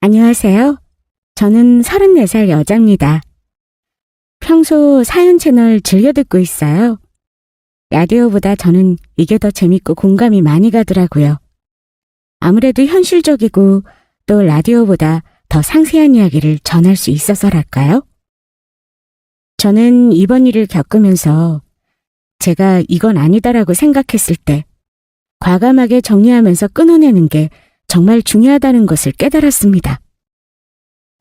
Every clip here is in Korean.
안녕하세요. 저는 34살 여자입니다. 평소 사연 채널 즐겨 듣고 있어요. 라디오보다 저는 이게 더 재밌고 공감이 많이 가더라고요. 아무래도 현실적이고 또 라디오보다 더 상세한 이야기를 전할 수 있어서랄까요? 저는 이번 일을 겪으면서 제가 이건 아니다라고 생각했을 때 과감하게 정리하면서 끊어내는 게 정말 중요하다는 것을 깨달았습니다.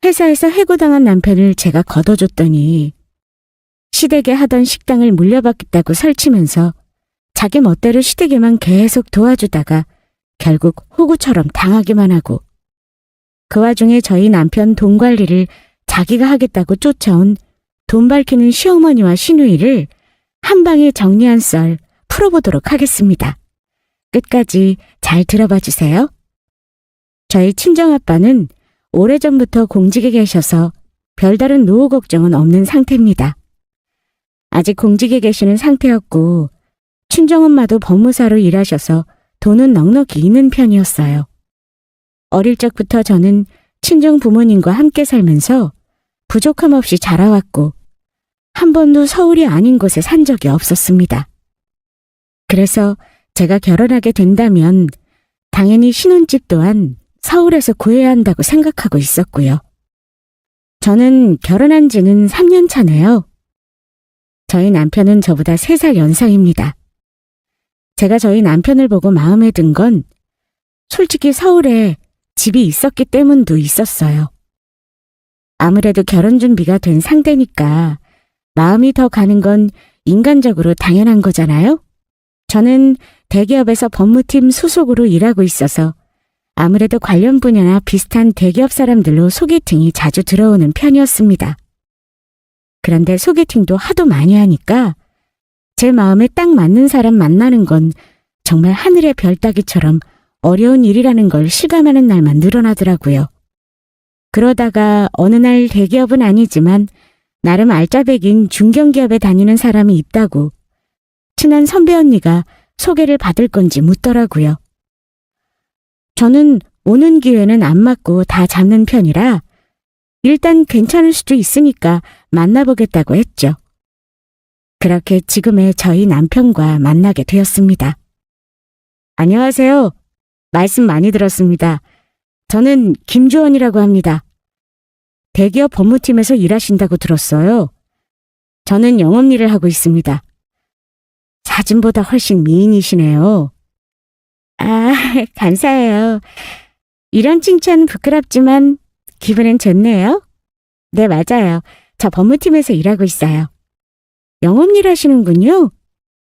회사에서 해고당한 남편을 제가 걷어줬더니 시댁에 하던 식당을 물려받겠다고 설치면서 자기 멋대로 시댁에만 계속 도와주다가 결국 호구처럼 당하기만 하고 그 와중에 저희 남편 돈 관리를 자기가 하겠다고 쫓아온 돈 밝히는 시어머니와 시누이를 한 방에 정리한 썰 풀어보도록 하겠습니다. 끝까지 잘 들어봐 주세요. 저희 친정아빠는 오래전부터 공직에 계셔서 별다른 노후 걱정은 없는 상태입니다. 아직 공직에 계시는 상태였고 친정엄마도 법무사로 일하셔서 돈은 넉넉히 있는 편이었어요. 어릴 적부터 저는 친정 부모님과 함께 살면서 부족함 없이 자라왔고 한 번도 서울이 아닌 곳에 산 적이 없었습니다. 그래서 제가 결혼하게 된다면 당연히 신혼집 또한 서울에서 구해야 한다고 생각하고 있었고요. 저는 결혼한 지는 3년 차네요. 저희 남편은 저보다 3살 연상입니다. 제가 저희 남편을 보고 마음에 든 건 솔직히 서울에 집이 있었기 때문도 있었어요. 아무래도 결혼 준비가 된 상태니까 마음이 더 가는 건 인간적으로 당연한 거잖아요. 저는 대기업에서 법무팀 소속으로 일하고 있어서 아무래도 관련 분야나 비슷한 대기업 사람들로 소개팅이 자주 들어오는 편이었습니다. 그런데 소개팅도 하도 많이 하니까 제 마음에 딱 맞는 사람 만나는 건 정말 하늘의 별 따기처럼 어려운 일이라는 걸 실감하는 날만 늘어나더라고요. 그러다가 어느 날 대기업은 아니지만 나름 알짜배기인 중견기업에 다니는 사람이 있다고 친한 선배 언니가 소개를 받을 건지 묻더라고요. 저는 오는 기회는 안 맞고 다 잡는 편이라 일단 괜찮을 수도 있으니까 만나보겠다고 했죠. 그렇게 지금의 저희 남편과 만나게 되었습니다. 안녕하세요. 말씀 많이 들었습니다. 저는 김주원이라고 합니다. 대기업 법무팀에서 일하신다고 들었어요. 저는 영업일을 하고 있습니다. 사진보다 훨씬 미인이시네요. 아, 감사해요. 이런 칭찬 부끄럽지만 기분은 좋네요. 네, 맞아요. 저 법무팀에서 일하고 있어요. 영업일 하시는군요.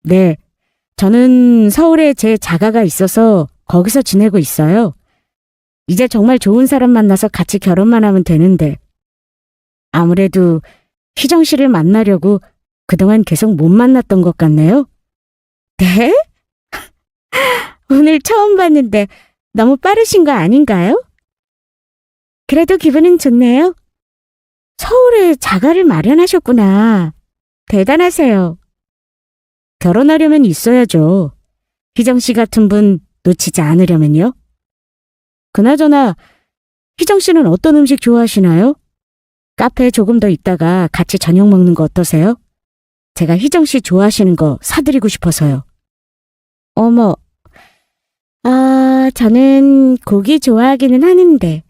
네, 저는 서울에 제 자가가 있어서 거기서 지내고 있어요. 이제 정말 좋은 사람 만나서 같이 결혼만 하면 되는데 아무래도 희정 씨를 만나려고 그동안 계속 못 만났던 것 같네요. 네? 오늘 처음 봤는데 너무 빠르신 거 아닌가요? 그래도 기분은 좋네요. 서울에 자가를 마련하셨구나. 대단하세요. 결혼하려면 있어야죠. 희정 씨 같은 분 놓치지 않으려면요. 그나저나 희정 씨는 어떤 음식 좋아하시나요? 카페에 조금 더 있다가 같이 저녁 먹는 거 어떠세요? 제가 희정 씨 좋아하시는 거 사드리고 싶어서요. 어머, 저는 고기 좋아하기는 하는데.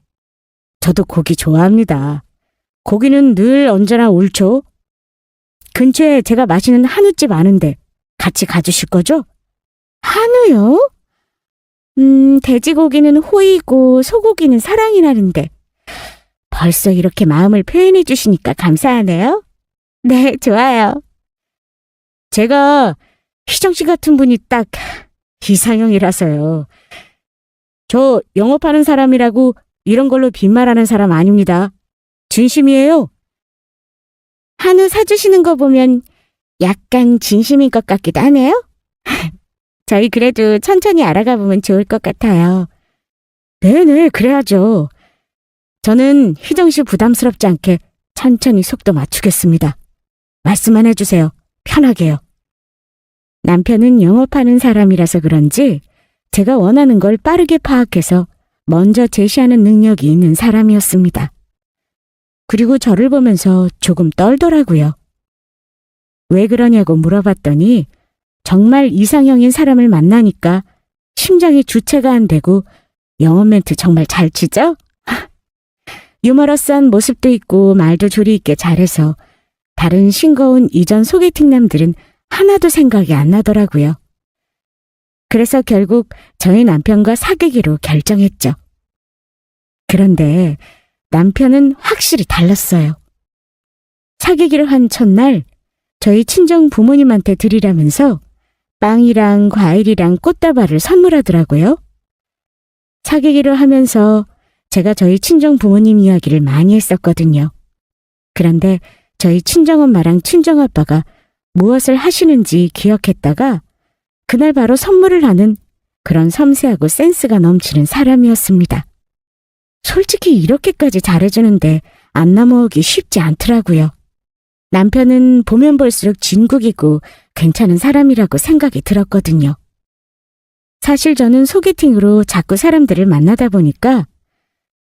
저도 고기 좋아합니다. 고기는 늘 언제나 옳죠. 근처에 제가 마시는 한우집 아는데 같이 가주실 거죠? 한우요? 돼지고기는 호이고 소고기는 사랑이라는데 벌써 이렇게 마음을 표현해 주시니까 감사하네요. 네, 좋아요. 제가 희정 씨 같은 분이 딱 이상형이라서요. 저 영업하는 사람이라고 이런 걸로 빈말하는 사람 아닙니다. 진심이에요. 한우 사주시는 거 보면 약간 진심인 것 같기도 하네요. 저희 그래도 천천히 알아가 보면 좋을 것 같아요. 네네, 그래야죠. 저는 희정 씨 부담스럽지 않게 천천히 속도 맞추겠습니다. 말씀만 해주세요. 편하게요. 남편은 영업하는 사람이라서 그런지 제가 원하는 걸 빠르게 파악해서 먼저 제시하는 능력이 있는 사람이었습니다. 그리고 저를 보면서 조금 떨더라고요. 왜 그러냐고 물어봤더니 정말 이상형인 사람을 만나니까 심장이 주체가 안 되고 영어 멘트 정말 잘 치죠? 유머러스한 모습도 있고 말도 조리 있게 잘해서 다른 싱거운 이전 소개팅 남들은 하나도 생각이 안 나더라고요. 그래서 결국 저희 남편과 사귀기로 결정했죠. 그런데 남편은 확실히 달랐어요. 사귀기로 한 첫날 저희 친정 부모님한테 드리라면서 빵이랑 과일이랑 꽃다발을 선물하더라고요. 사귀기로 하면서 제가 저희 친정 부모님 이야기를 많이 했었거든요. 그런데 저희 친정엄마랑 친정아빠가 무엇을 하시는지 기억했다가 그날 바로 선물을 하는 그런 섬세하고 센스가 넘치는 사람이었습니다. 솔직히 이렇게까지 잘해주는데 안 넘어오기 쉽지 않더라고요. 남편은 보면 볼수록 진국이고 괜찮은 사람이라고 생각이 들었거든요. 사실 저는 소개팅으로 자꾸 사람들을 만나다 보니까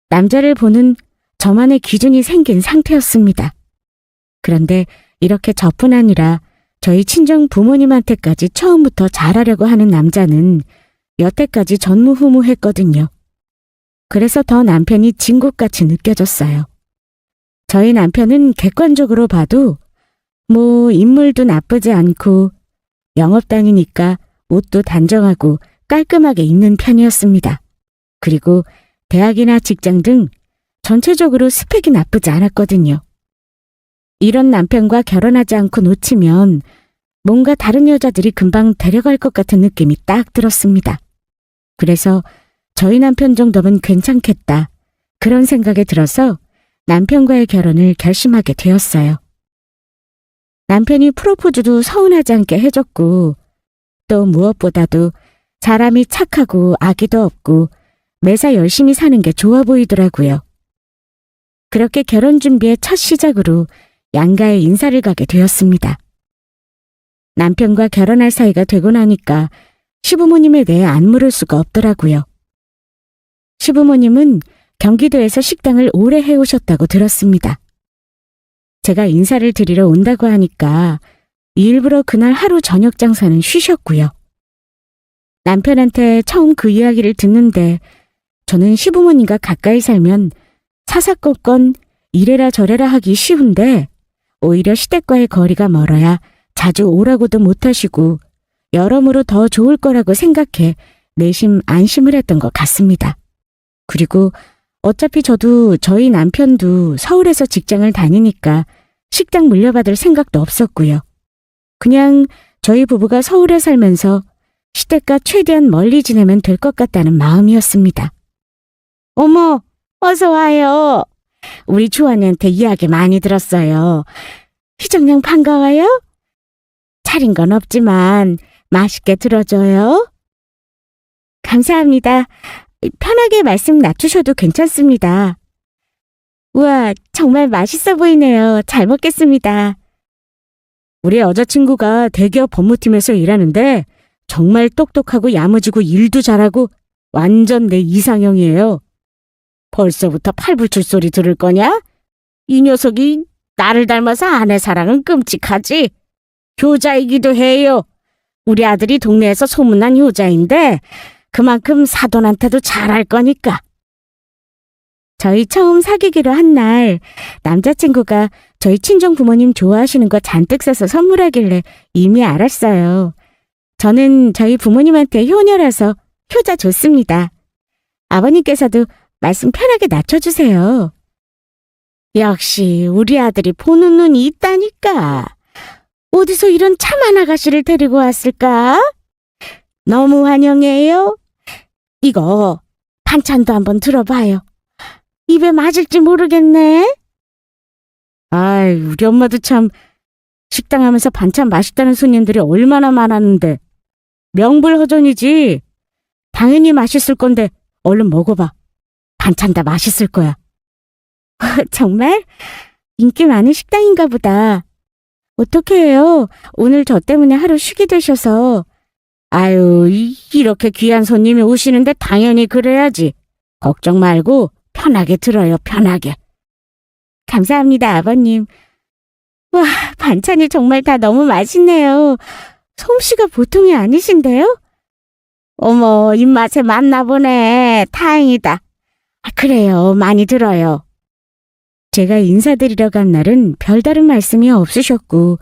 남자를 보는 저만의 기준이 생긴 상태였습니다. 그런데 이렇게 저뿐 아니라 저희 친정 부모님한테까지 처음부터 잘하려고 하는 남자는 여태까지 전무후무했거든요. 그래서 더 남편이 진국같이 느껴졌어요. 저희 남편은 객관적으로 봐도 인물도 나쁘지 않고 영업 다니니까 옷도 단정하고 깔끔하게 입는 편이었습니다. 그리고 대학이나 직장 등 전체적으로 스펙이 나쁘지 않았거든요. 이런 남편과 결혼하지 않고 놓치면 뭔가 다른 여자들이 금방 데려갈 것 같은 느낌이 딱 들었습니다. 그래서 저희 남편 정도면 괜찮겠다. 그런 생각이 들어서 남편과의 결혼을 결심하게 되었어요. 남편이 프로포즈도 서운하지 않게 해줬고 또 무엇보다도 사람이 착하고 아기도 없고 매사 열심히 사는 게 좋아 보이더라고요. 그렇게 결혼 준비의 첫 시작으로 양가에 인사를 가게 되었습니다. 남편과 결혼할 사이가 되고 나니까 시부모님에 대해 안 물을 수가 없더라고요. 시부모님은 경기도에서 식당을 오래 해오셨다고 들었습니다. 제가 인사를 드리러 온다고 하니까 일부러 그날 하루 저녁 장사는 쉬셨고요. 남편한테 처음 그 이야기를 듣는데 저는 시부모님과 가까이 살면 사사건건 이래라 저래라 하기 쉬운데 오히려 시댁과의 거리가 멀어야 자주 오라고도 못하시고 여러모로 더 좋을 거라고 생각해 내심 안심을 했던 것 같습니다. 그리고 어차피 저도 저희 남편도 서울에서 직장을 다니니까 식당 물려받을 생각도 없었고요. 그냥 저희 부부가 서울에 살면서 시댁과 최대한 멀리 지내면 될 것 같다는 마음이었습니다. 어머, 어서 와요. 우리 주원이한테 이야기 많이 들었어요. 희정양 반가워요? 차린 건 없지만 맛있게 들어줘요. 감사합니다. 편하게 말씀 낮추셔도 괜찮습니다. 우와, 정말 맛있어 보이네요. 잘 먹겠습니다. 우리 여자친구가 대기업 법무팀에서 일하는데 정말 똑똑하고 야무지고 일도 잘하고 완전 내 이상형이에요. 벌써부터 팔불출 소리 들을 거냐? 이 녀석이 나를 닮아서 아내 사랑은 끔찍하지. 효자이기도 해요. 우리 아들이 동네에서 소문난 효자인데 그만큼 사돈한테도 잘할 거니까. 저희 처음 사귀기로 한 날 남자친구가 저희 친정 부모님 좋아하시는 거 잔뜩 사서 선물하길래 이미 알았어요. 저는 저희 부모님한테 효녀라서 효자 좋습니다. 아버님께서도 말씀 편하게 낮춰주세요. 역시 우리 아들이 보는 눈이 있다니까. 어디서 이런 참한 아가씨를 데리고 왔을까? 너무 환영해요. 이거 반찬도 한번 들어봐요. 입에 맞을지 모르겠네. 아이, 우리 엄마도 참 식당 하면서 반찬 맛있다는 손님들이 얼마나 많았는데. 명불허전이지. 당연히 맛있을 건데 얼른 먹어봐. 반찬 다 맛있을 거야. 정말? 인기 많은 식당인가 보다. 어떻게 해요? 오늘 저 때문에 하루 쉬게 되셔서. 아유, 이렇게 귀한 손님이 오시는데 당연히 그래야지. 걱정 말고 편하게 들어요, 편하게. 감사합니다, 아버님. 와, 반찬이 정말 다 너무 맛있네요. 솜씨가 보통이 아니신데요? 어머, 입맛에 맞나 보네. 다행이다. 그래요, 많이 들어요. 제가 인사드리러 간 날은 별다른 말씀이 없으셨고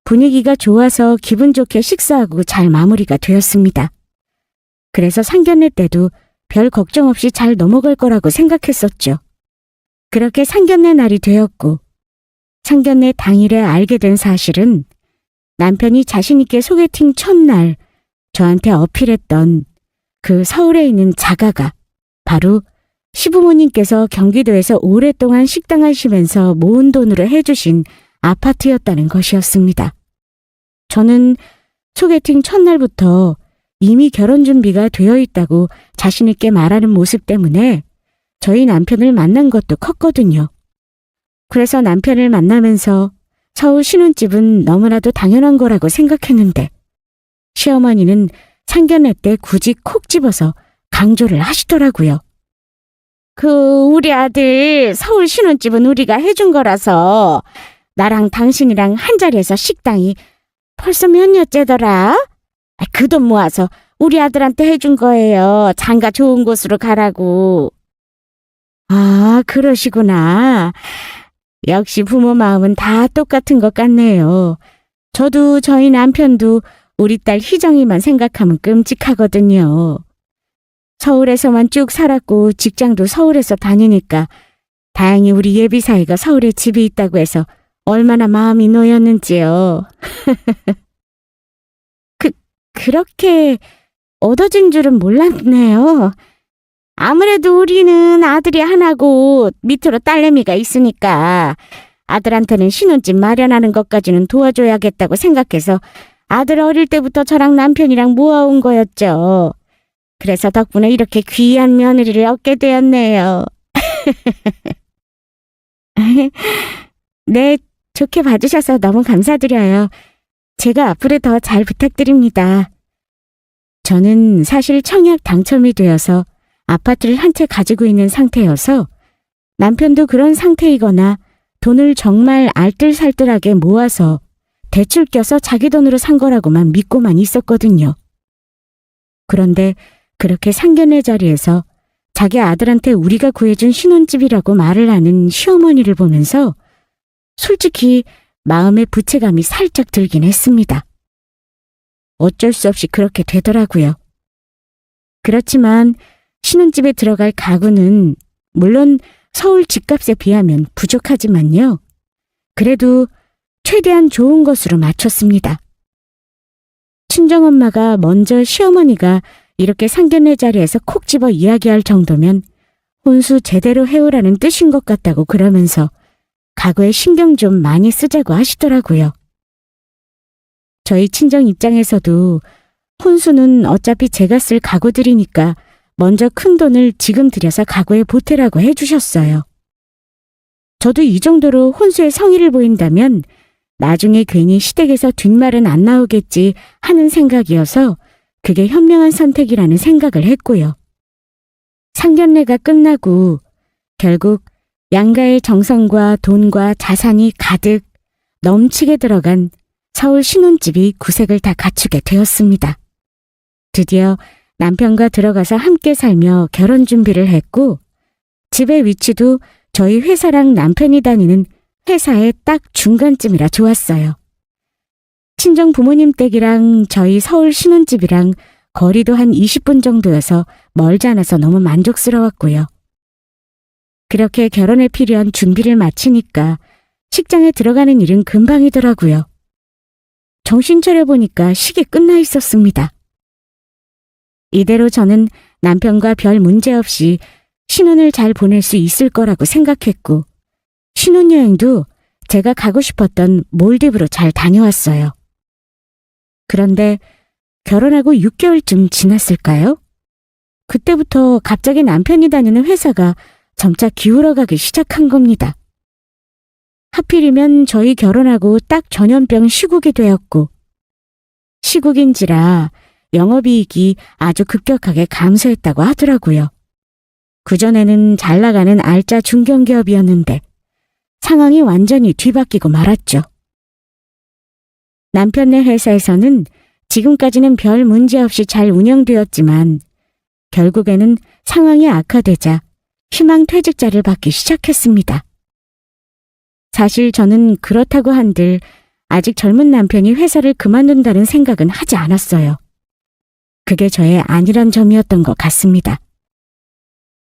분위기가 좋아서 기분 좋게 식사하고 잘 마무리가 되었습니다. 그래서 상견례 때도 별 걱정 없이 잘 넘어갈 거라고 생각했었죠. 그렇게 상견례 날이 되었고 상견례 당일에 알게 된 사실은 남편이 자신있게 소개팅 첫날 저한테 어필했던 그 서울에 있는 자가가 바로 시부모님께서 경기도에서 오랫동안 식당 하시면서 모은 돈으로 해주신 아파트였다는 것이었습니다. 저는 소개팅 첫날부터 이미 결혼 준비가 되어 있다고 자신있게 말하는 모습 때문에 저희 남편을 만난 것도 컸거든요. 그래서 남편을 만나면서 서울 신혼집은 너무나도 당연한 거라고 생각했는데 시어머니는 상견례 때 굳이 콕 집어서 강조를 하시더라고요. 우리 아들 서울 신혼집은 우리가 해준 거라서 나랑 당신이랑 한 자리에서 식당이 벌써 몇 년째더라? 그 돈 모아서 우리 아들한테 해준 거예요. 장가 좋은 곳으로 가라고. 아, 그러시구나. 역시 부모 마음은 다 똑같은 것 같네요. 저도 저희 남편도 우리 딸 희정이만 생각하면 끔찍하거든요. 서울에서만 쭉 살았고 직장도 서울에서 다니니까 다행히 우리 예비 사이가 서울에 집이 있다고 해서 얼마나 마음이 놓였는지요. 그렇게 얻어진 줄은 몰랐네요. 아무래도 우리는 아들이 하나고 밑으로 딸내미가 있으니까 아들한테는 신혼집 마련하는 것까지는 도와줘야겠다고 생각해서 아들 어릴 때부터 저랑 남편이랑 모아온 거였죠. 그래서 덕분에 이렇게 귀한 며느리를 얻게 되었네요. 네, 좋게 봐주셔서 너무 감사드려요. 제가 앞으로 더 잘 부탁드립니다. 저는 사실 청약 당첨이 되어서 아파트를 한 채 가지고 있는 상태여서 남편도 그런 상태이거나 돈을 정말 알뜰살뜰하게 모아서 대출 껴서 자기 돈으로 산 거라고만 믿고만 있었거든요. 그런데 그렇게 상견례 자리에서 자기 아들한테 우리가 구해준 신혼집이라고 말을 하는 시어머니를 보면서 솔직히 마음의 부채감이 살짝 들긴 했습니다. 어쩔 수 없이 그렇게 되더라고요. 그렇지만 신혼집에 들어갈 가구는 물론 서울 집값에 비하면 부족하지만요. 그래도 최대한 좋은 것으로 맞췄습니다. 친정엄마가 먼저 시어머니가 이렇게 상견례 자리에서 콕 집어 이야기할 정도면 혼수 제대로 해오라는 뜻인 것 같다고 그러면서 가구에 신경 좀 많이 쓰자고 하시더라고요. 저희 친정 입장에서도 혼수는 어차피 제가 쓸 가구들이니까 먼저 큰 돈을 지금 들여서 가구에 보태라고 해주셨어요. 저도 이 정도로 혼수에 성의를 보인다면 나중에 괜히 시댁에서 뒷말은 안 나오겠지 하는 생각이어서 그게 현명한 선택이라는 생각을 했고요. 상견례가 끝나고 결국 양가의 정성과 돈과 자산이 가득 넘치게 들어간 서울 신혼집이 구색을 다 갖추게 되었습니다. 드디어 남편과 들어가서 함께 살며 결혼 준비를 했고 집의 위치도 저희 회사랑 남편이 다니는 회사의 딱 중간쯤이라 좋았어요. 친정 부모님 댁이랑 저희 서울 신혼집이랑 거리도 한 20분 정도여서 멀지 않아서 너무 만족스러웠고요. 그렇게 결혼에 필요한 준비를 마치니까 식장에 들어가는 일은 금방이더라고요. 정신 차려보니까 식이 끝나 있었습니다. 이대로 저는 남편과 별 문제 없이 신혼을 잘 보낼 수 있을 거라고 생각했고 신혼여행도 제가 가고 싶었던 몰디브로 잘 다녀왔어요. 그런데 결혼하고 6개월쯤 지났을까요? 그때부터 갑자기 남편이 다니는 회사가 점차 기울어가기 시작한 겁니다. 하필이면 저희 결혼하고 딱 전염병 시국이 되었고 시국인지라 영업이익이 아주 급격하게 감소했다고 하더라고요. 그전에는 잘 나가는 알짜 중견기업이었는데 상황이 완전히 뒤바뀌고 말았죠. 남편네 회사에서는 지금까지는 별 문제 없이 잘 운영되었지만 결국에는 상황이 악화되자 희망퇴직자를 받기 시작했습니다. 사실 저는 그렇다고 한들 아직 젊은 남편이 회사를 그만둔다는 생각은 하지 않았어요. 그게 저의 안일한 점이었던 것 같습니다.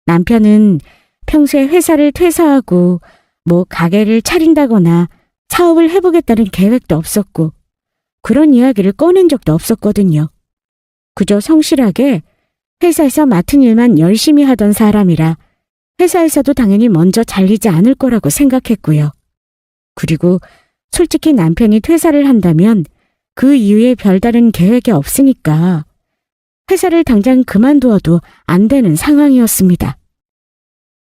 남편은 평소에 회사를 퇴사하고 가게를 차린다거나 사업을 해보겠다는 계획도 없었고 그런 이야기를 꺼낸 적도 없었거든요. 그저 성실하게 회사에서 맡은 일만 열심히 하던 사람이라 회사에서도 당연히 먼저 잘리지 않을 거라고 생각했고요. 그리고 솔직히 남편이 퇴사를 한다면 그 이후에 별다른 계획이 없으니까 회사를 당장 그만두어도 안 되는 상황이었습니다.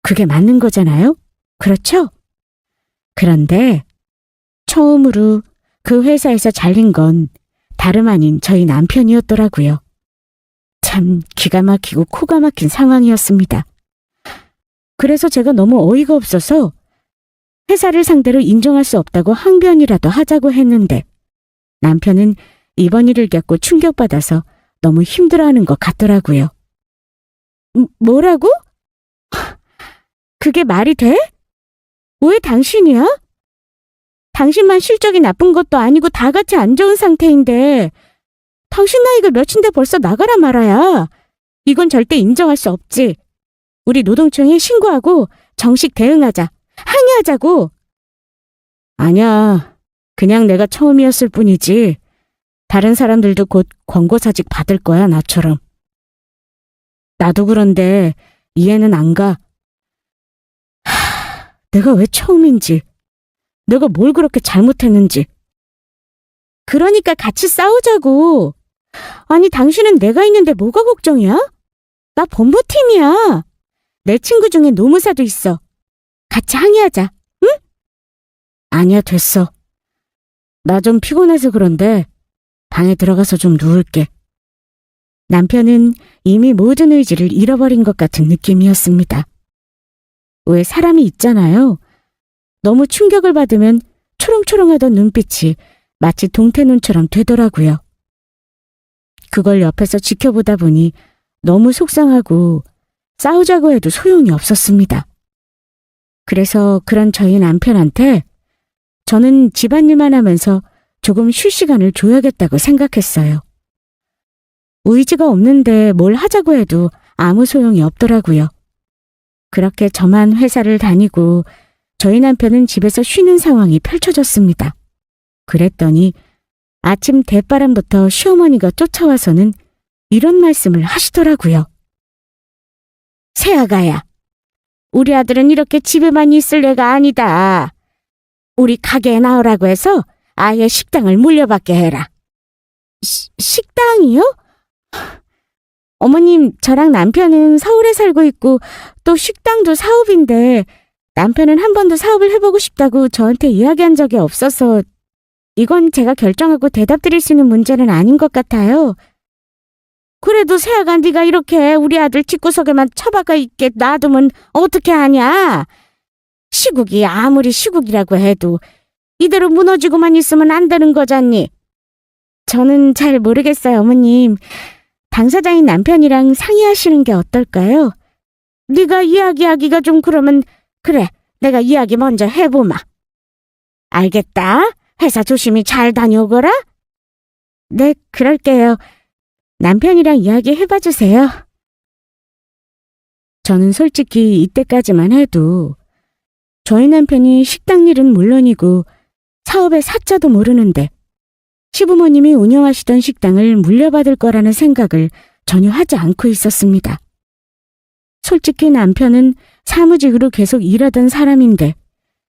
그게 맞는 거잖아요? 그렇죠? 그런데 처음으로 그 회사에서 잘린 건 다름 아닌 저희 남편이었더라고요. 참 기가 막히고 코가 막힌 상황이었습니다. 그래서 제가 너무 어이가 없어서 회사를 상대로 인정할 수 없다고 항변이라도 하자고 했는데 남편은 이번 일을 겪고 충격받아서 너무 힘들어하는 것 같더라고요. 뭐라고? 그게 말이 돼? 왜 당신이야? 당신만 실적이 나쁜 것도 아니고 다 같이 안 좋은 상태인데 당신 나이가 몇인데 벌써 나가라 말아야. 이건 절대 인정할 수 없지. 우리 노동청에 신고하고 정식 대응하자. 항의하자고. 아니야. 그냥 내가 처음이었을 뿐이지. 다른 사람들도 곧 권고사직 받을 거야, 나처럼. 나도 그런데 이해는 안 가. 내가 왜 처음인지, 내가 뭘 그렇게 잘못했는지. 그러니까 같이 싸우자고. 아니, 당신은 내가 있는데 뭐가 걱정이야? 나 법무팀이야. 내 친구 중에 노무사도 있어. 같이 항의하자, 응? 아니야, 됐어. 나 좀 피곤해서 그런데 방에 들어가서 좀 누울게. 남편은 이미 모든 의지를 잃어버린 것 같은 느낌이었습니다. 왜 사람이 있잖아요. 너무 충격을 받으면 초롱초롱하던 눈빛이 마치 동태눈처럼 되더라고요. 그걸 옆에서 지켜보다 보니 너무 속상하고 싸우자고 해도 소용이 없었습니다. 그래서 그런 저희 남편한테 저는 집안일만 하면서 조금 쉴 시간을 줘야겠다고 생각했어요. 의지가 없는데 뭘 하자고 해도 아무 소용이 없더라고요. 그렇게 저만 회사를 다니고 저희 남편은 집에서 쉬는 상황이 펼쳐졌습니다. 그랬더니 아침 대바람부터 시어머니가 쫓아와서는 이런 말씀을 하시더라고요. 새아가야, 우리 아들은 이렇게 집에만 있을 애가 아니다. 우리 가게에 나오라고 해서 아예 식당을 물려받게 해라. 식당이요? 어머님, 저랑 남편은 서울에 살고 있고 또 식당도 사업인데 남편은 한 번도 사업을 해보고 싶다고 저한테 이야기한 적이 없어서 이건 제가 결정하고 대답드릴 수 있는 문제는 아닌 것 같아요. 그래도 새아가 네가 이렇게 우리 아들 집구석에만 처박아 있게 놔두면 어떻게 하냐? 시국이 아무리 시국이라고 해도 이대로 무너지고만 있으면 안 되는 거잖니. 저는 잘 모르겠어요, 어머님. 당사자인 남편이랑 상의하시는 게 어떨까요? 네가 이야기하기가 좀 그러면 그래, 내가 이야기 먼저 해보마. 알겠다. 회사 조심히 잘 다녀오거라. 네, 그럴게요. 남편이랑 이야기 해봐 주세요. 저는 솔직히 이때까지만 해도 저희 남편이 식당 일은 물론이고 사업의 사자도 모르는데 시부모님이 운영하시던 식당을 물려받을 거라는 생각을 전혀 하지 않고 있었습니다. 솔직히 남편은 사무직으로 계속 일하던 사람인데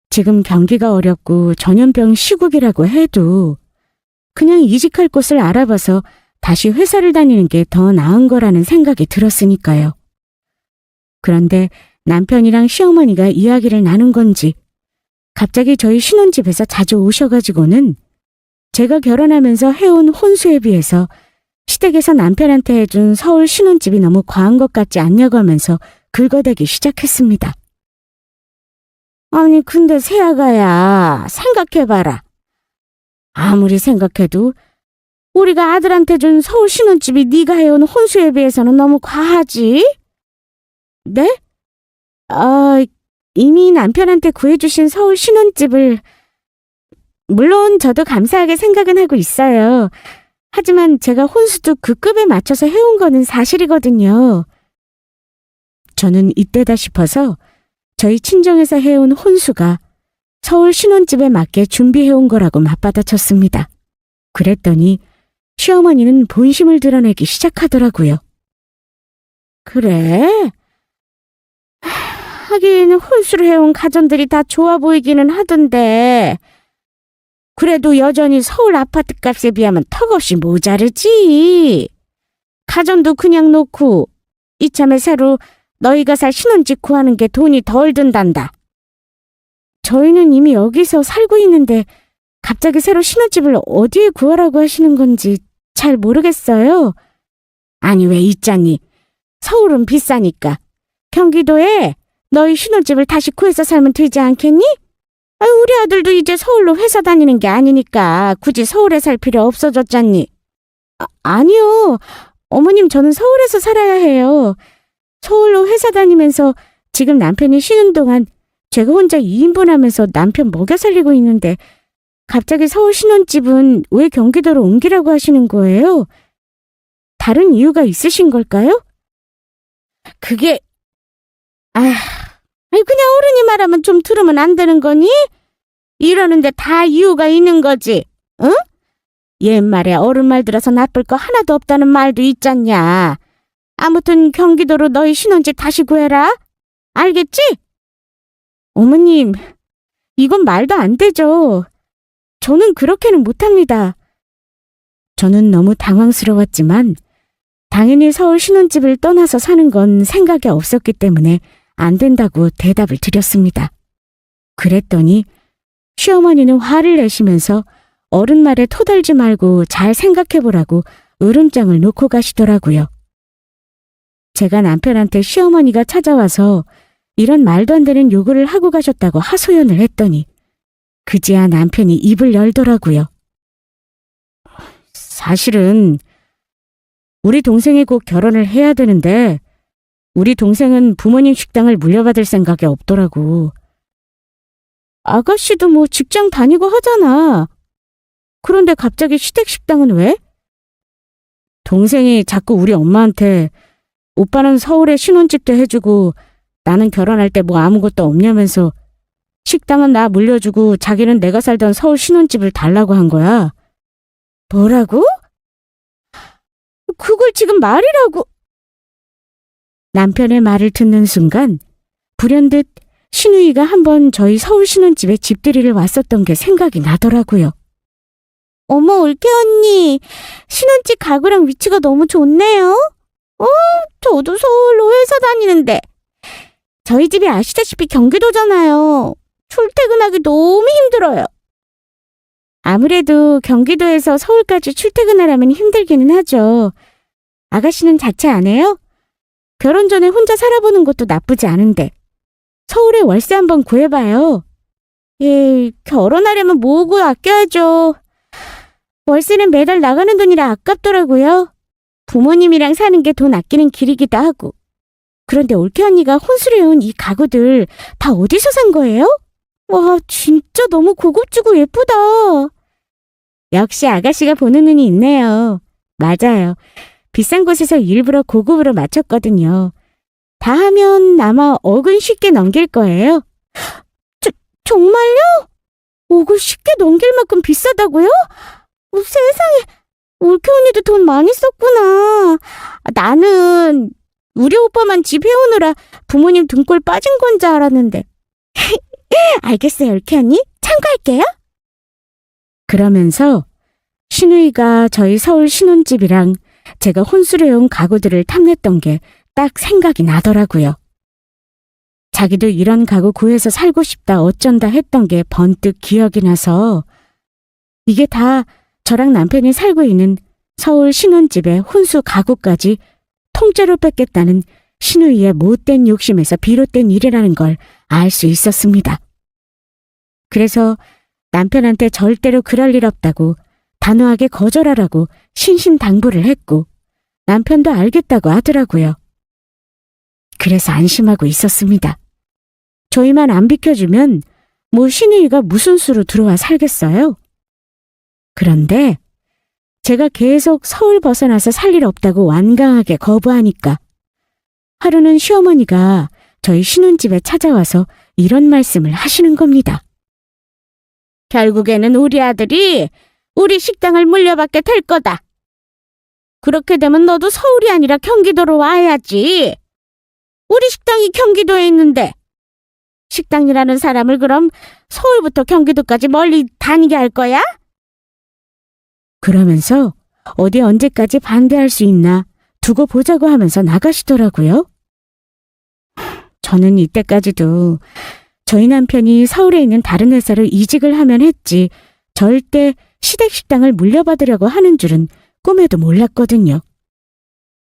지금 경기가 어렵고 전염병 시국이라고 해도 그냥 이직할 곳을 알아봐서 다시 회사를 다니는 게 더 나은 거라는 생각이 들었으니까요. 그런데 남편이랑 시어머니가 이야기를 나눈 건지 갑자기 저희 신혼집에서 자주 오셔가지고는 제가 결혼하면서 해온 혼수에 비해서 시댁에서 남편한테 해준 서울 신혼집이 너무 과한 것 같지 않냐고 하면서 긁어대기 시작했습니다. 아니, 근데 새아가야, 생각해봐라. 아무리 생각해도 우리가 아들한테 준 서울 신혼집이 네가 해온 혼수에 비해서는 너무 과하지? 네? 이미 남편한테 구해주신 서울 신혼집을 물론 저도 감사하게 생각은 하고 있어요. 하지만 제가 혼수도 그 급에 맞춰서 해온 거는 사실이거든요. 저는 이때다 싶어서 저희 친정에서 해온 혼수가 서울 신혼집에 맞게 준비해온 거라고 맞받아쳤습니다. 그랬더니 시어머니는 본심을 드러내기 시작하더라고요. 그래? 하긴 혼수를 해온 가전들이 다 좋아 보이기는 하던데 그래도 여전히 서울 아파트 값에 비하면 턱없이 모자르지. 가전도 그냥 놓고 이참에 새로 너희가 살 신혼집 구하는 게 돈이 덜 든단다. 저희는 이미 여기서 살고 있는데 갑자기 새로 신혼집을 어디에 구하라고 하시는 건지 잘 모르겠어요. 아니 왜 있잖니. 서울은 비싸니까 경기도에 너희 신혼집을 다시 구해서 살면 되지 않겠니? 우리 아들도 이제 서울로 회사 다니는 게 아니니까 굳이 서울에 살 필요 없어졌잖니. 아니요. 어머님 저는 서울에서 살아야 해요. 서울로 회사 다니면서 지금 남편이 쉬는 동안 제가 혼자 2인분 하면서 남편 먹여 살리고 있는데 갑자기 서울 신혼집은 왜 경기도로 옮기라고 하시는 거예요? 다른 이유가 있으신 걸까요? 그게 그냥 어른이 말하면 좀 들으면 안 되는 거니? 이러는데 다 이유가 있는 거지, 응? 옛말에 어른 말 들어서 나쁠 거 하나도 없다는 말도 있잖냐. 아무튼 경기도로 너희 신혼집 다시 구해라. 알겠지? 어머님, 이건 말도 안 되죠. 저는 그렇게는 못합니다. 저는 너무 당황스러웠지만 당연히 서울 신혼집을 떠나서 사는 건 생각이 없었기 때문에 안 된다고 대답을 드렸습니다. 그랬더니 시어머니는 화를 내시면서 어른 말에 토달지 말고 잘 생각해보라고 으름장을 놓고 가시더라고요. 제가 남편한테 시어머니가 찾아와서 이런 말도 안 되는 요구를 하고 가셨다고 하소연을 했더니 그제야 남편이 입을 열더라고요. 사실은 우리 동생이 곧 결혼을 해야 되는데 우리 동생은 부모님 식당을 물려받을 생각이 없더라고. 아가씨도 뭐 직장 다니고 하잖아. 그런데 갑자기 시댁식당은 왜? 동생이 자꾸 우리 엄마한테 오빠는 서울에 신혼집도 해주고 나는 결혼할 때 뭐 아무것도 없냐면서 식당은 나 물려주고 자기는 내가 살던 서울 신혼집을 달라고 한 거야. 뭐라고? 그걸 지금 말이라고. 남편의 말을 듣는 순간 불현듯 신우이가 한번 저희 서울 신혼집에 집들이를 왔었던 게 생각이 나더라고요. 어머 올케 언니, 신혼집 가구랑 위치가 너무 좋네요. 저도 서울로 회사 다니는데 저희 집이 아시다시피 경기도잖아요. 출퇴근하기 너무 힘들어요. 아무래도 경기도에서 서울까지 출퇴근하려면 힘들기는 하죠. 아가씨는 자취 안 해요? 결혼 전에 혼자 살아보는 것도 나쁘지 않은데 서울에 월세 한번 구해봐요. 결혼하려면 모으고 아껴야죠. 월세는 매달 나가는 돈이라 아깝더라고요. 부모님이랑 사는 게 돈 아끼는 길이기도 하고. 그런데 올케 언니가 혼수를 해온 이 가구들 다 어디서 산 거예요? 와, 진짜 너무 고급지고 예쁘다. 역시 아가씨가 보는 눈이 있네요. 맞아요. 비싼 곳에서 일부러 고급으로 맞췄거든요. 다 하면 아마 억은 쉽게 넘길 거예요. 정말요? 억을 쉽게 넘길 만큼 비싸다고요? 세상에, 올케 언니도 돈 많이 썼구나. 나는 우리 오빠만 집 해오느라 부모님 등골 빠진 건 줄 알았는데. 알겠어요, 올케 언니. 참고할게요. 그러면서 신우이가 저희 서울 신혼집이랑 제가 혼수를 해온 가구들을 탐냈던 게 딱 생각이 나더라고요. 자기도 이런 가구 구해서 살고 싶다 어쩐다 했던 게 번뜩 기억이 나서 이게 다 저랑 남편이 살고 있는 서울 신혼집의 혼수 가구까지 통째로 뺏겠다는 신우이의 못된 욕심에서 비롯된 일이라는 걸 알 수 있었습니다. 그래서 남편한테 절대로 그럴 일 없다고 단호하게 거절하라고 신신당부를 했고 남편도 알겠다고 하더라고요. 그래서 안심하고 있었습니다. 저희만 안 비켜주면 뭐 신우이가 무슨 수로 들어와 살겠어요? 그런데 제가 계속 서울 벗어나서 살 일 없다고 완강하게 거부하니까 하루는 시어머니가 저희 신혼집에 찾아와서 이런 말씀을 하시는 겁니다. 결국에는 우리 아들이 우리 식당을 물려받게 될 거다. 그렇게 되면 너도 서울이 아니라 경기도로 와야지. 우리 식당이 경기도에 있는데 식당이라는 사람을 그럼 서울부터 경기도까지 멀리 다니게 할 거야? 그러면서 어디 언제까지 반대할 수 있나 두고 보자고 하면서 나가시더라고요. 저는 이때까지도 저희 남편이 서울에 있는 다른 회사로 이직을 하면 했지 절대 시댁식당을 물려받으려고 하는 줄은 꿈에도 몰랐거든요.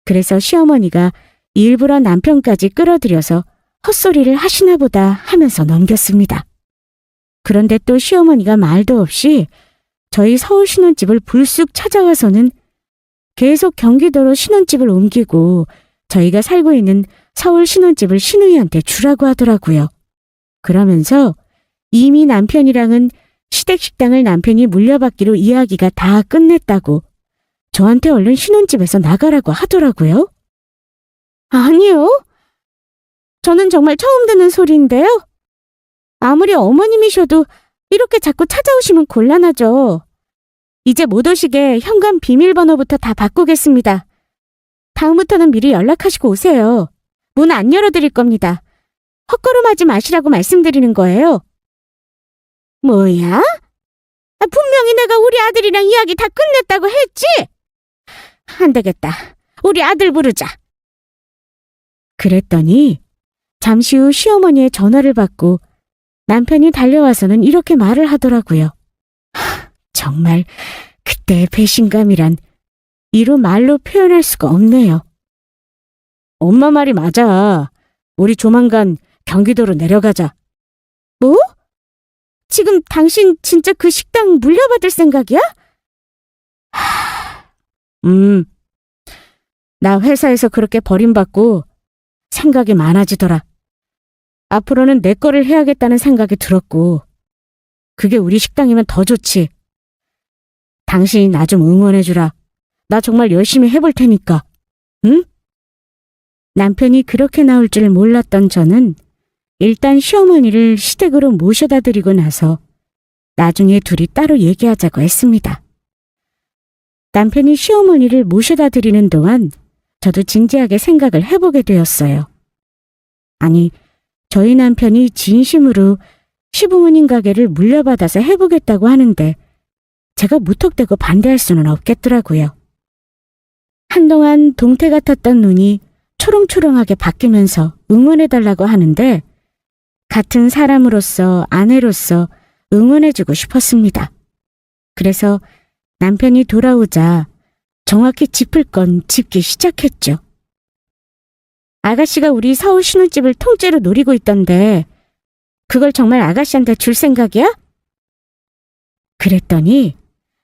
그래서 시어머니가 일부러 남편까지 끌어들여서 헛소리를 하시나 보다 하면서 넘겼습니다. 그런데 또 시어머니가 말도 없이 저희 서울 신혼집을 불쑥 찾아와서는 계속 경기도로 신혼집을 옮기고 저희가 살고 있는 서울 신혼집을 신우이한테 주라고 하더라고요. 그러면서 이미 남편이랑은 시댁식당을 남편이 물려받기로 이야기가 다 끝냈다고 저한테 얼른 신혼집에서 나가라고 하더라고요. 아니요. 저는 정말 처음 듣는 소리인데요. 아무리 어머님이셔도 이렇게 자꾸 찾아오시면 곤란하죠. 이제 못 오시게 현관 비밀번호부터 다 바꾸겠습니다. 다음부터는 미리 연락하시고 오세요. 문 안 열어드릴 겁니다. 헛걸음하지 마시라고 말씀드리는 거예요. 뭐야? 분명히 내가 우리 아들이랑 이야기 다 끝냈다고 했지? 안 되겠다. 우리 아들 부르자. 그랬더니 잠시 후 시어머니의 전화를 받고 남편이 달려와서는 이렇게 말을 하더라고요. 정말 그때의 배신감이란 이루 말로 표현할 수가 없네요. 엄마 말이 맞아. 우리 조만간 경기도로 내려가자. 뭐? 지금 당신 진짜 그 식당 물려받을 생각이야? 나 회사에서 그렇게 버림받고 생각이 많아지더라. 앞으로는 내 거를 해야겠다는 생각이 들었고 그게 우리 식당이면 더 좋지. 당신이 나 좀 응원해주라. 나 정말 열심히 해볼 테니까. 응? 남편이 그렇게 나올 줄 몰랐던 저는 일단 시어머니를 시댁으로 모셔다 드리고 나서 나중에 둘이 따로 얘기하자고 했습니다. 남편이 시어머니를 모셔다 드리는 동안 저도 진지하게 생각을 해보게 되었어요. 아니, 저희 남편이 진심으로 시부모님 가게를 물려받아서 해보겠다고 하는데 제가 무턱대고 반대할 수는 없겠더라고요. 한동안 동태 같았던 눈이 초롱초롱하게 바뀌면서 응원해달라고 하는데 같은 사람으로서 아내로서 응원해주고 싶었습니다. 그래서 남편이 돌아오자 정확히 짚을 건 짚기 시작했죠. 아가씨가 우리 서울 신혼집을 통째로 노리고 있던데 그걸 정말 아가씨한테 줄 생각이야? 그랬더니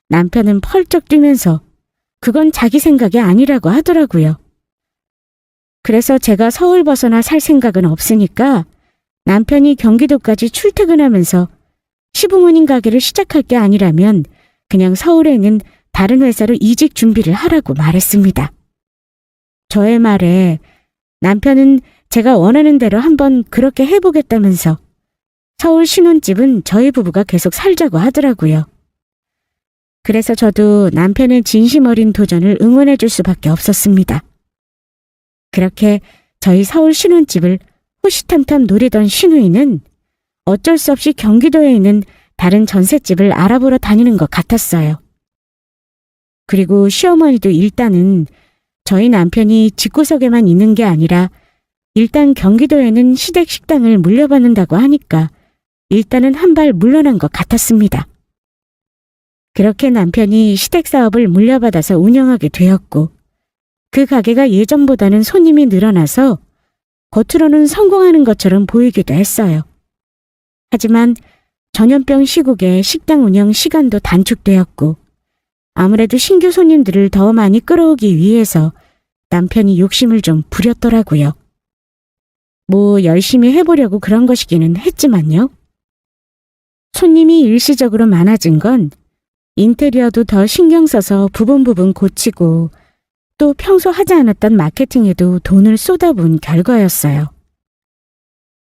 남편은 펄쩍 뛰면서 그건 자기 생각이 아니라고 하더라고요. 그래서 제가 서울 벗어나 살 생각은 없으니까 남편이 경기도까지 출퇴근하면서 시부모님 가게를 시작할 게 아니라면 그냥 서울에 있는 다른 회사로 이직 준비를 하라고 말했습니다. 저의 말에 남편은 제가 원하는 대로 한번 그렇게 해보겠다면서 서울 신혼집은 저희 부부가 계속 살자고 하더라고요. 그래서 저도 남편의 진심 어린 도전을 응원해 줄 수밖에 없었습니다. 그렇게 저희 서울 신혼집을 호시탐탐 노리던 신우이는 어쩔 수 없이 경기도에 있는 다른 전셋집을 알아보러 다니는 것 같았어요. 그리고 시어머니도 일단은 저희 남편이 집구석에만 있는 게 아니라 일단 경기도에는 시댁 식당을 물려받는다고 하니까 일단은 한 발 물러난 것 같았습니다. 그렇게 남편이 시댁 사업을 물려받아서 운영하게 되었고 그 가게가 예전보다는 손님이 늘어나서 겉으로는 성공하는 것처럼 보이기도 했어요. 하지만 전염병 시국에 식당 운영 시간도 단축되었고 아무래도 신규 손님들을 더 많이 끌어오기 위해서 남편이 욕심을 좀 부렸더라고요. 뭐 열심히 해보려고 그런 것이기는 했지만요. 손님이 일시적으로 많아진 건 인테리어도 더 신경 써서 부분 고치고 또 평소 하지 않았던 마케팅에도 돈을 쏟아부은 결과였어요.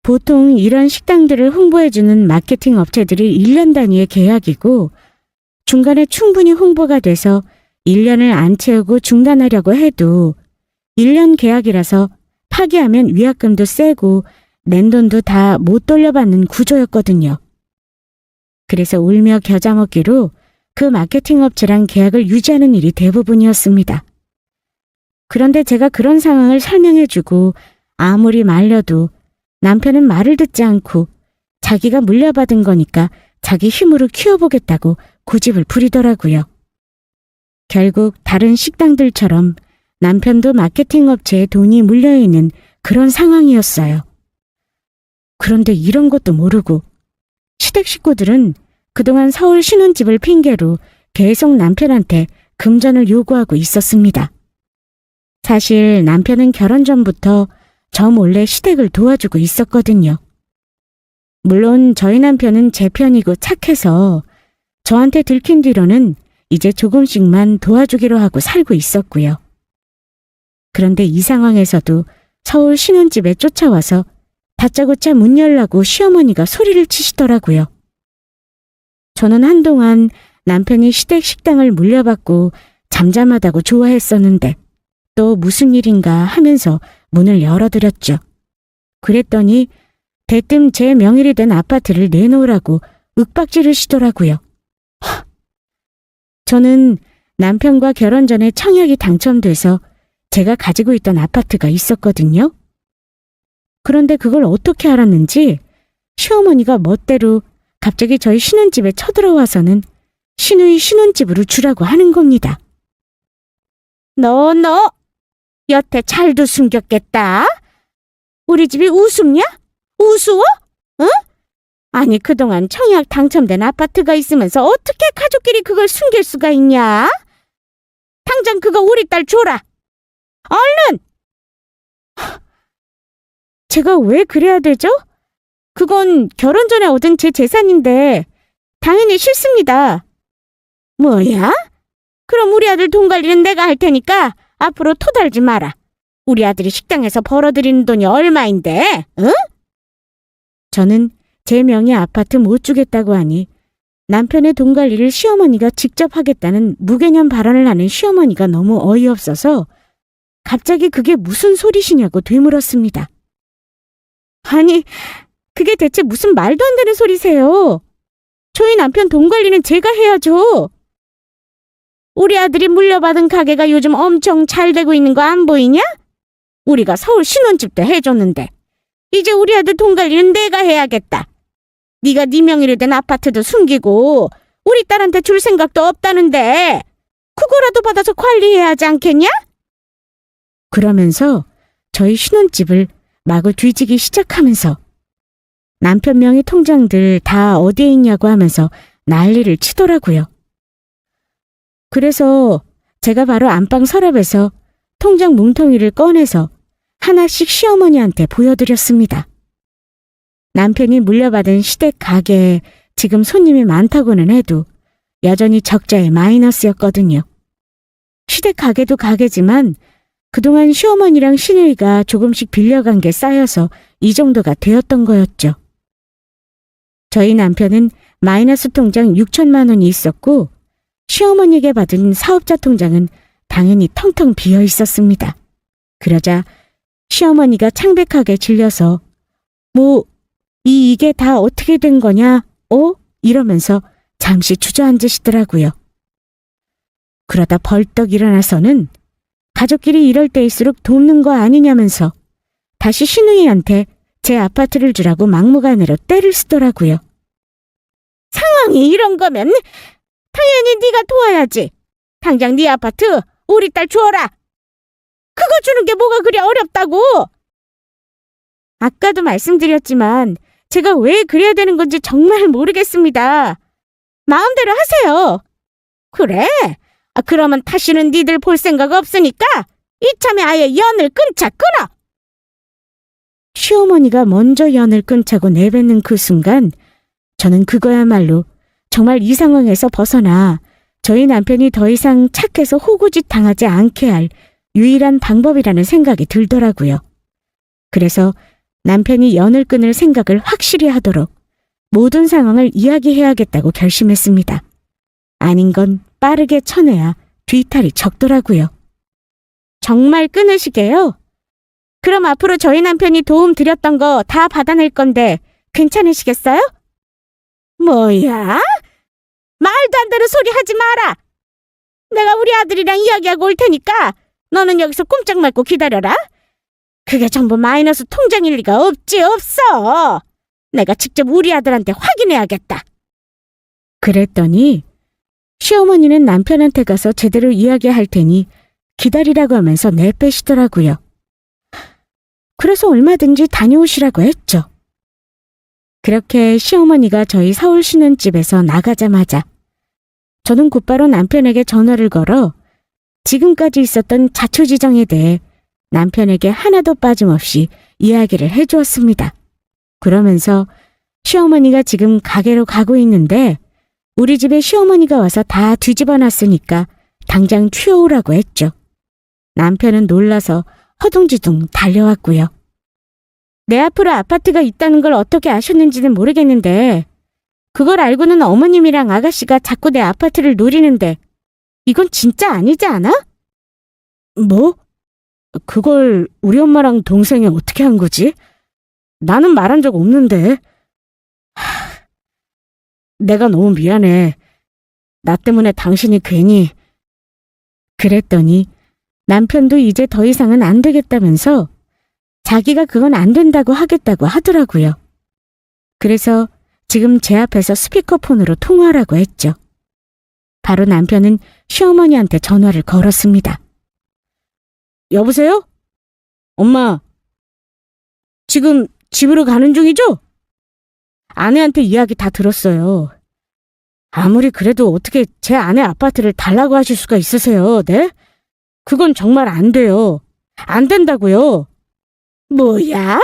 보통 이런 식당들을 홍보해주는 마케팅 업체들이 1년 단위의 계약이고 중간에 충분히 홍보가 돼서 1년을 안 채우고 중단하려고 해도 1년 계약이라서 파기하면 위약금도 세고 낸 돈도 다 못 돌려받는 구조였거든요. 그래서 울며 겨자 먹기로 그 마케팅 업체랑 계약을 유지하는 일이 대부분이었습니다. 그런데 제가 그런 상황을 설명해주고 아무리 말려도 남편은 말을 듣지 않고 자기가 물려받은 거니까 자기 힘으로 키워보겠다고 고집을 부리더라고요. 결국 다른 식당들처럼 남편도 마케팅 업체에 돈이 물려있는 그런 상황이었어요. 그런데 이런 것도 모르고 시댁 식구들은 그동안 서울 신혼집을 핑계로 계속 남편한테 금전을 요구하고 있었습니다. 사실 남편은 결혼 전부터 저 몰래 시댁을 도와주고 있었거든요. 물론 저희 남편은 제 편이고 착해서 저한테 들킨 뒤로는 이제 조금씩만 도와주기로 하고 살고 있었고요. 그런데 이 상황에서도 서울 신혼집에 쫓아와서 다짜고짜 문 열라고 시어머니가 소리를 치시더라고요. 저는 한동안 남편이 시댁 식당을 물려받고 잠잠하다고 좋아했었는데 또 무슨 일인가 하면서 문을 열어드렸죠. 그랬더니 대뜸 제 명의로 된 아파트를 내놓으라고 윽박지르시더라고요. 저는 남편과 결혼 전에 청약이 당첨돼서 제가 가지고 있던 아파트가 있었거든요. 그런데 그걸 어떻게 알았는지 시어머니가 멋대로 갑자기 저희 신혼집에 쳐들어와서는 시누이 신혼집으로 주라고 하는 겁니다. 너 여태 잘도 숨겼겠다. 우리 집이 우습냐? 우스워? 응? 아니 그동안 청약 당첨된 아파트가 있으면서 어떻게 가족끼리 그걸 숨길 수가 있냐? 당장 그거 우리 딸 줘라. 얼른! 제가 왜 그래야 되죠? 그건 결혼 전에 얻은 제 재산인데 당연히 싫습니다. 뭐야? 그럼 우리 아들 돈 관리는 내가 할 테니까 앞으로 토달지 마라. 우리 아들이 식당에서 벌어들이는 돈이 얼마인데? 응? 저는 제 명의 아파트 못 주겠다고 하니 남편의 돈 관리를 시어머니가 직접 하겠다는 무개념 발언을 하는 시어머니가 너무 어이없어서 갑자기 그게 무슨 소리시냐고 되물었습니다. 아니, 그게 대체 무슨 말도 안 되는 소리세요. 저희 남편 돈 관리는 제가 해야죠. 우리 아들이 물려받은 가게가 요즘 엄청 잘 되고 있는 거 안 보이냐? 우리가 서울 신혼집도 해줬는데 이제 우리 아들 돈 관리는 내가 해야겠다. 네가 네 명의로 된 아파트도 숨기고 우리 딸한테 줄 생각도 없다는데 그거라도 받아서 관리해야 하지 않겠냐? 그러면서 저희 신혼집을 마구 뒤지기 시작하면서 남편 명의 통장들 다 어디에 있냐고 하면서 난리를 치더라고요. 그래서 제가 바로 안방 서랍에서 통장 뭉텅이를 꺼내서 하나씩 시어머니한테 보여드렸습니다. 남편이 물려받은 시댁 가게에 지금 손님이 많다고는 해도 여전히 적자의 마이너스였거든요. 시댁 가게도 가게지만 그동안 시어머니랑 시누이가 조금씩 빌려간 게 쌓여서 이 정도가 되었던 거였죠. 저희 남편은 마이너스 통장 6천만 원이 있었고 시어머니에게 받은 사업자 통장은 당연히 텅텅 비어 있었습니다. 그러자 시어머니가 창백하게 질려서 이게 다 어떻게 된 거냐? 이러면서 잠시 주저앉으시더라고요. 그러다 벌떡 일어나서는 가족끼리 이럴 때일수록 돕는 거 아니냐면서 다시 시누이한테 제 아파트를 주라고 막무가내로 떼를 쓰더라고요. 상황이 이런 거면 당연히 네가 도와야지. 당장 네 아파트 우리 딸 주어라. 그거 주는 게 뭐가 그리 어렵다고. 아까도 말씀드렸지만 제가 왜 그래야 되는 건지 정말 모르겠습니다. 마음대로 하세요. 그래? 그러면 다시는 니들 볼 생각 없으니까 이참에 아예 연을 끊자 끊어. 시어머니가 먼저 연을 끊자고 내뱉는 그 순간 저는 그거야말로 정말 이 상황에서 벗어나 저희 남편이 더 이상 착해서 호구짓 당하지 않게 할 유일한 방법이라는 생각이 들더라고요. 그래서 남편이 연을 끊을 생각을 확실히 하도록 모든 상황을 이야기해야겠다고 결심했습니다. 아닌 건 빠르게 쳐내야 뒤탈이 적더라고요. 정말 끊으시게요? 그럼 앞으로 저희 남편이 도움 드렸던 거 다 받아낼 건데 괜찮으시겠어요? 뭐야? 말도 안 되는 소리 하지 마라. 내가 우리 아들이랑 이야기하고 올 테니까 너는 여기서 꼼짝 말고 기다려라. 그게 전부 마이너스 통장일 리가 없어. 내가 직접 우리 아들한테 확인해야겠다. 그랬더니 시어머니는 남편한테 가서 제대로 이야기할 테니 기다리라고 하면서 내빼시더라고요. 그래서 얼마든지 다녀오시라고 했죠. 그렇게 시어머니가 저희 서울 신혼집에서 나가자마자 저는 곧바로 남편에게 전화를 걸어 지금까지 있었던 자초지정에 대해 남편에게 하나도 빠짐없이 이야기를 해주었습니다. 그러면서 시어머니가 지금 가게로 가고 있는데 우리 집에 시어머니가 와서 다 뒤집어 놨으니까 당장 튀어오라고 했죠. 남편은 놀라서 허둥지둥 달려왔고요. 내 앞으로 아파트가 있다는 걸 어떻게 아셨는지는 모르겠는데 그걸 알고는 어머님이랑 아가씨가 자꾸 내 아파트를 노리는데 이건 진짜 아니지 않아? 뭐? 그걸 우리 엄마랑 동생이 어떻게 한 거지? 나는 말한 적 없는데. 내가 너무 미안해. 나 때문에 당신이 괜히. 그랬더니 남편도 이제 더 이상은 안 되겠다면서 자기가 그건 안 된다고 하겠다고 하더라고요. 그래서 지금 제 앞에서 스피커폰으로 통화하라고 했죠. 바로 남편은 시어머니한테 전화를 걸었습니다. 여보세요? 엄마, 지금 집으로 가는 중이죠? 아내한테 이야기 다 들었어요. 아무리 그래도 어떻게 제 아내 아파트를 달라고 하실 수가 있으세요, 네? 그건 정말 안 돼요. 안 된다고요. 뭐야?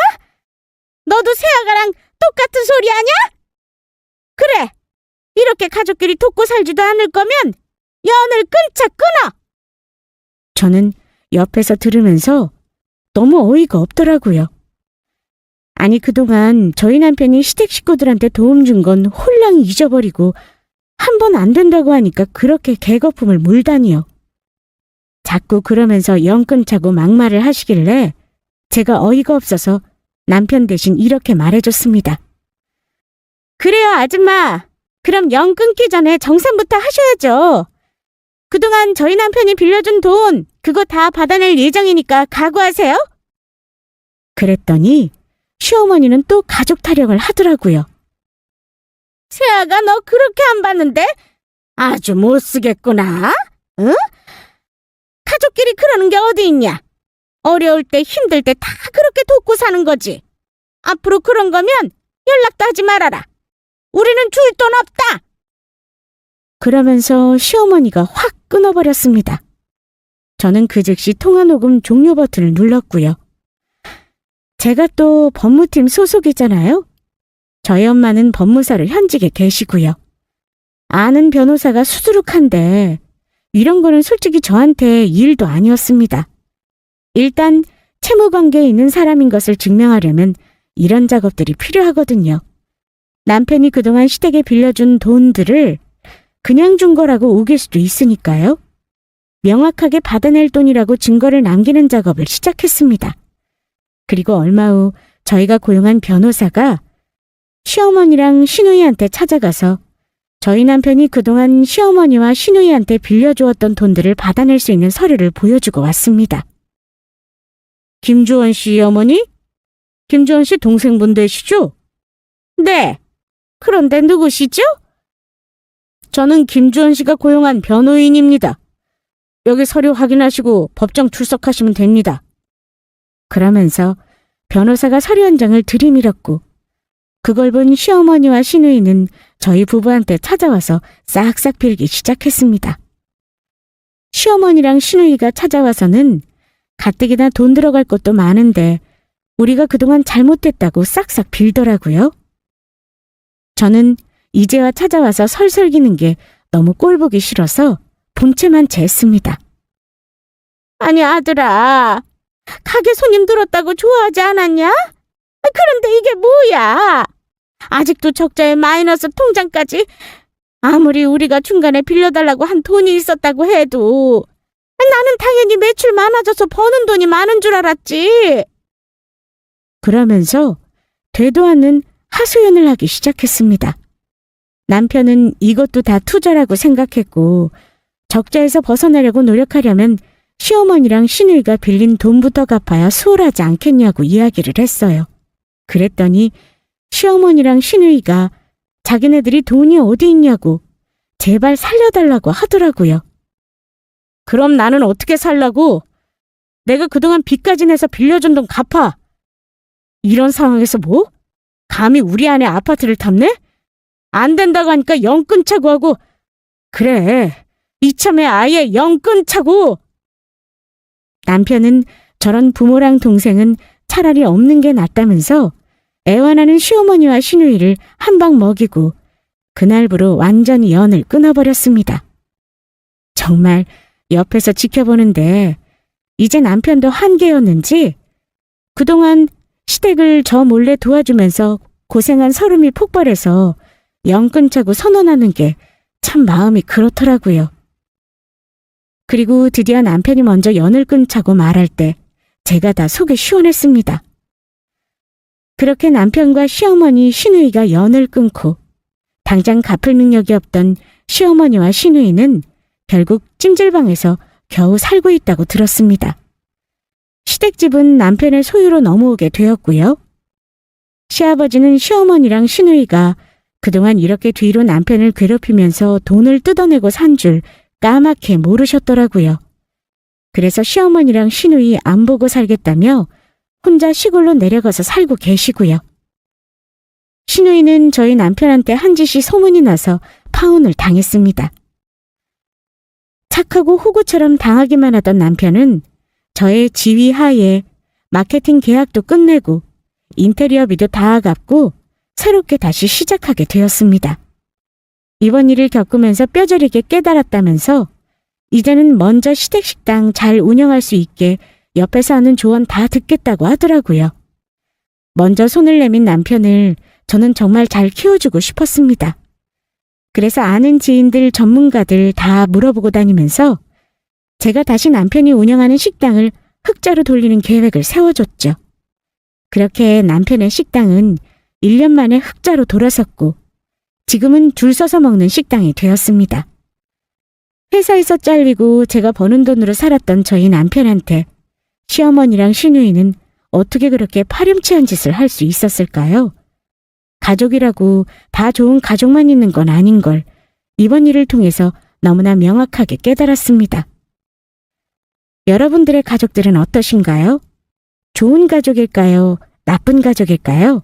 너도 새아가랑 똑같은 소리 하냐? 그래, 이렇게 가족끼리 돕고 살지도 않을 거면 연을 끊자 끊어! 저는 옆에서 들으면서 너무 어이가 없더라고요. 아니 그동안 저희 남편이 시댁 식구들한테 도움 준 건 홀랑 잊어버리고 한 번 안 된다고 하니까 그렇게 개거품을 물다니요. 자꾸 그러면서 연 끊자고 막말을 하시길래 제가 어이가 없어서 남편 대신 이렇게 말해줬습니다. 그래요 아줌마. 그럼 연 끊기 전에 정산부터 하셔야죠. 그동안 저희 남편이 빌려준 돈 그거 다 받아낼 예정이니까 각오하세요. 그랬더니 시어머니는 또 가족 타령을 하더라고요. 새아가 너 그렇게 안 봤는데 아주 못 쓰겠구나. 응? 가족끼리 그러는 게 어디 있냐. 어려울 때 힘들 때 다 그렇게 돕고 사는 거지. 앞으로 그런 거면 연락도 하지 말아라. 우리는 줄 돈 없다. 그러면서 시어머니가 확 끊어버렸습니다. 저는 그 즉시 통화녹음 종료 버튼을 눌렀고요. 제가 또 법무팀 소속이잖아요. 저희 엄마는 법무사로 현직에 계시고요. 아는 변호사가 수두룩한데 이런 거는 솔직히 저한테 일도 아니었습니다. 일단 채무관계에 있는 사람인 것을 증명하려면 이런 작업들이 필요하거든요. 남편이 그동안 시댁에 빌려준 돈들을 그냥 준 거라고 우길 수도 있으니까요. 명확하게 받아낼 돈이라고 증거를 남기는 작업을 시작했습니다. 그리고 얼마 후 저희가 고용한 변호사가 시어머니랑 시누이한테 찾아가서 저희 남편이 그동안 시어머니와 시누이한테 빌려주었던 돈들을 받아낼 수 있는 서류를 보여주고 왔습니다. 김주원 씨 어머니? 김주원 씨 동생분 되시죠? 네. 그런데 누구시죠? 저는 김주원 씨가 고용한 변호인입니다. 여기 서류 확인하시고 법정 출석하시면 됩니다. 그러면서 변호사가 서류 한 장을 들이밀었고 그걸 본 시어머니와 시누이는 저희 부부한테 찾아와서 싹싹 빌기 시작했습니다. 시어머니랑 시누이가 찾아와서는 가뜩이나 돈 들어갈 것도 많은데 우리가 그동안 잘못했다고 싹싹 빌더라고요. 저는 이제와 찾아와서 설설기는 게 너무 꼴보기 싫어서 본체만 제했습니다. 아니 아들아, 가게 손님 들었다고 좋아하지 않았냐? 그런데 이게 뭐야? 아직도 적자에 마이너스 통장까지. 아무리 우리가 중간에 빌려달라고 한 돈이 있었다고 해도 나는 당연히 매출 많아져서 버는 돈이 많은 줄 알았지. 그러면서 되도 않는 하소연을 하기 시작했습니다. 남편은 이것도 다 투자라고 생각했고 적자에서 벗어나려고 노력하려면 시어머니랑 시누이가 빌린 돈부터 갚아야 수월하지 않겠냐고 이야기를 했어요. 그랬더니 시어머니랑 시누이가 자기네들이 돈이 어디 있냐고 제발 살려달라고 하더라고요. 그럼 나는 어떻게 살라고? 내가 그동안 빚까지 내서 빌려준 돈 갚아. 이런 상황에서 뭐? 감히 우리 아내 아파트를 탐내? 안 된다고 하니까 영 끊자고 하고. 그래, 이참에 아예 영 끊자고. 남편은 저런 부모랑 동생은 차라리 없는 게 낫다면서 애원하는 시어머니와 시누이를 한 방 먹이고 그날부로 완전히 연을 끊어버렸습니다. 정말 옆에서 지켜보는데 이제 남편도 한계였는지 그동안 시댁을 저 몰래 도와주면서 고생한 서름이 폭발해서 영 끊자고 선언하는 게 참 마음이 그렇더라고요. 그리고 드디어 남편이 먼저 연을 끊자고 말할 때 제가 다 속이 시원했습니다. 그렇게 남편과 시어머니, 시누이가 연을 끊고 당장 갚을 능력이 없던 시어머니와 시누이는 결국 찜질방에서 겨우 살고 있다고 들었습니다. 시댁집은 남편의 소유로 넘어오게 되었고요. 시아버지는 시어머니랑 시누이가 그동안 이렇게 뒤로 남편을 괴롭히면서 돈을 뜯어내고 산 줄 까맣게 모르셨더라고요. 그래서 시어머니랑 시누이 안 보고 살겠다며 혼자 시골로 내려가서 살고 계시고요. 시누이는 저희 남편한테 한 짓이 소문이 나서 파혼을 당했습니다. 착하고 호구처럼 당하기만 하던 남편은 저의 지휘 하에 마케팅 계약도 끝내고 인테리어비도 다 갚고 새롭게 다시 시작하게 되었습니다. 이번 일을 겪으면서 뼈저리게 깨달았다면서 이제는 먼저 시댁식당 잘 운영할 수 있게 옆에서 하는 조언 다 듣겠다고 하더라고요. 먼저 손을 내민 남편을 저는 정말 잘 키워주고 싶었습니다. 그래서 아는 지인들, 전문가들 다 물어보고 다니면서 제가 다시 남편이 운영하는 식당을 흑자로 돌리는 계획을 세워줬죠. 그렇게 남편의 식당은 1년 만에 흑자로 돌아섰고 지금은 줄 서서 먹는 식당이 되었습니다. 회사에서 잘리고 제가 버는 돈으로 살았던 저희 남편한테 시어머니랑 시누이는 어떻게 그렇게 파렴치한 짓을 할 수 있었을까요? 가족이라고 다 좋은 가족만 있는 건 아닌 걸 이번 일을 통해서 너무나 명확하게 깨달았습니다. 여러분들의 가족들은 어떠신가요? 좋은 가족일까요? 나쁜 가족일까요?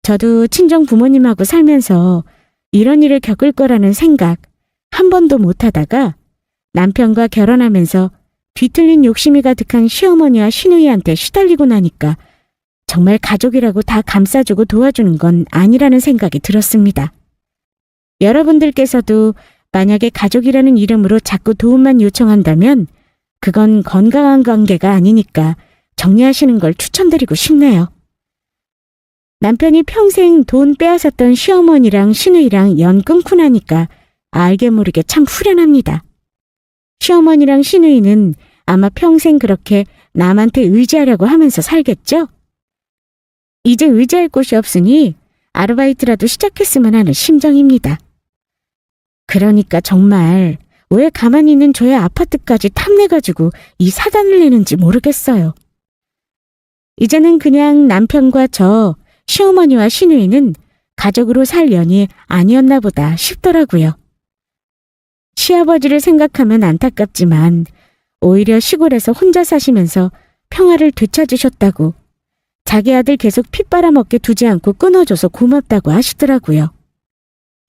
저도 친정 부모님하고 살면서 이런 일을 겪을 거라는 생각 한 번도 못 하다가 남편과 결혼하면서 뒤틀린 욕심이 가득한 시어머니와 시누이한테 시달리고 나니까 정말 가족이라고 다 감싸주고 도와주는 건 아니라는 생각이 들었습니다. 여러분들께서도 만약에 가족이라는 이름으로 자꾸 도움만 요청한다면 그건 건강한 관계가 아니니까 정리하시는 걸 추천드리고 싶네요. 남편이 평생 돈 빼앗았던 시어머니랑 시누이랑 연 끊고 나니까 알게 모르게 참 후련합니다. 시어머니랑 시누이는 아마 평생 그렇게 남한테 의지하려고 하면서 살겠죠? 이제 의지할 곳이 없으니 아르바이트라도 시작했으면 하는 심정입니다. 그러니까 정말 왜 가만히 있는 저의 아파트까지 탐내가지고 이 사단을 내는지 모르겠어요. 이제는 그냥 남편과 저, 시어머니와 시누이는 가족으로 살 연이 아니었나 보다 싶더라고요. 시아버지를 생각하면 안타깝지만 오히려 시골에서 혼자 사시면서 평화를 되찾으셨다고 자기 아들 계속 피 빨아먹게 두지 않고 끊어줘서 고맙다고 하시더라고요.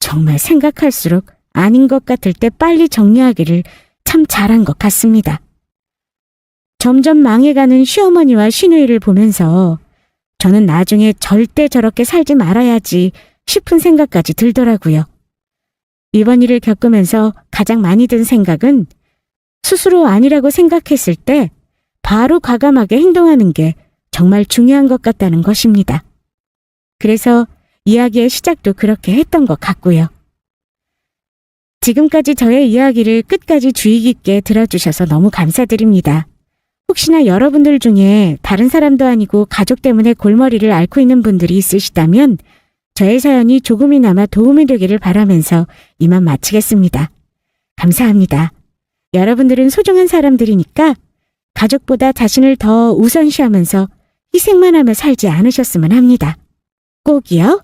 정말 생각할수록 아닌 것 같을 때 빨리 정리하기를 참 잘한 것 같습니다. 점점 망해가는 시어머니와 시누이를 보면서 저는 나중에 절대 저렇게 살지 말아야지 싶은 생각까지 들더라고요. 이번 일을 겪으면서 가장 많이 든 생각은 스스로 아니라고 생각했을 때 바로 과감하게 행동하는 게 정말 중요한 것 같다는 것입니다. 그래서 이야기의 시작도 그렇게 했던 것 같고요. 지금까지 저의 이야기를 끝까지 주의 깊게 들어주셔서 너무 감사드립니다. 혹시나 여러분들 중에 다른 사람도 아니고 가족 때문에 골머리를 앓고 있는 분들이 있으시다면 저의 사연이 조금이나마 도움이 되기를 바라면서 이만 마치겠습니다. 감사합니다. 여러분들은 소중한 사람들이니까 가족보다 자신을 더 우선시하면서 희생만 하며 살지 않으셨으면 합니다. 꼭이요.